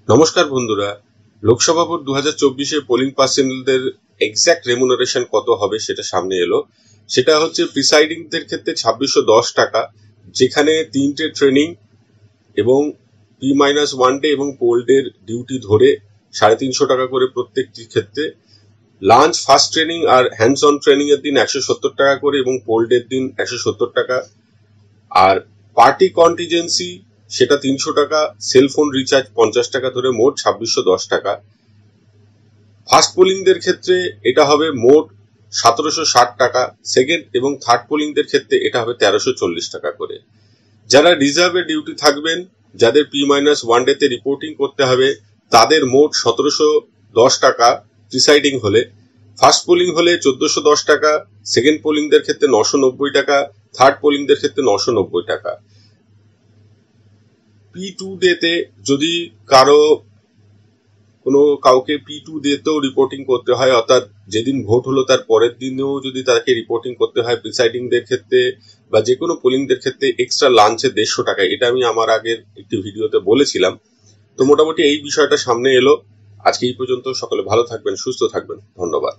নমস্কার বন্ধুরা, লোকসভা ভোট 2024-এ পোলিং পার্সোনালদের এক্স্যাক্ট রেমুনারেশন কত হবে সেটা সামনে এলো। সেটা হচ্ছে প্রিসাইডিংদের ক্ষেত্রে 2610 টাকা, যেখানে 3টে ট্রেনিং এবং P-1 ডে এবং পোল ডের ডিউটি ধরে 350 টাকা করে প্রত্যেকটি ক্ষেত্রে। লাঞ্চ, ফার্স্ট ট্রেনিং আর হ্যান্ডস অন ট্রেনিং এর দিন 170 টাকা করে এবং পোল ডের দিন 170 টাকা। আর পার্টি কন্টিজেন্সি সেটা 300 টাকা, সেলফোন রিচার্জ 50 টাকা, ধরে মোট 2610 টাকা। ফার্স্ট পোলিংদের ক্ষেত্রে এটা হবে মোট 1760 টাকা, সেকেন্ড এবং থার্ড পোলিংদের ক্ষেত্রে এটা হবে 1340 টাকা করে। যারা রিজার্ভে ডিউটি থাকবেন, যাদের P-1 ডেতে রিপোর্টিং করতে হবে, তাদের মোট 1710 টাকা প্রিসাইডিং হলে। ফার্স্ট পোলিং হলে 1410 টাকা, সেকেন্ড পোলিংদের ক্ষেত্রে 990 টাকা, থার্ড পোলিংদের ক্ষেত্রে 990 টাকা। P2 ডেতে যদি কাউকে P2 ডেতেও রিপোর্টিং করতে হয়, অর্থাৎ যেদিন ভোট হলো তার পরের দিনেও যদি তাকে রিপোর্টিং করতে হয় প্রিসাইডিংদের ক্ষেত্রে বা যে কোনো পোলিংদের ক্ষেত্রে, এক্সট্রা লাঞ্চে 150 টাকা। এটা আমি আমার আগের একটি ভিডিওতে বলেছিলাম। তো মোটামুটি এই বিষয়টা সামনে এলো। আজকে এই পর্যন্ত। সকলে ভালো থাকবেন, সুস্থ থাকবেন। ধন্যবাদ।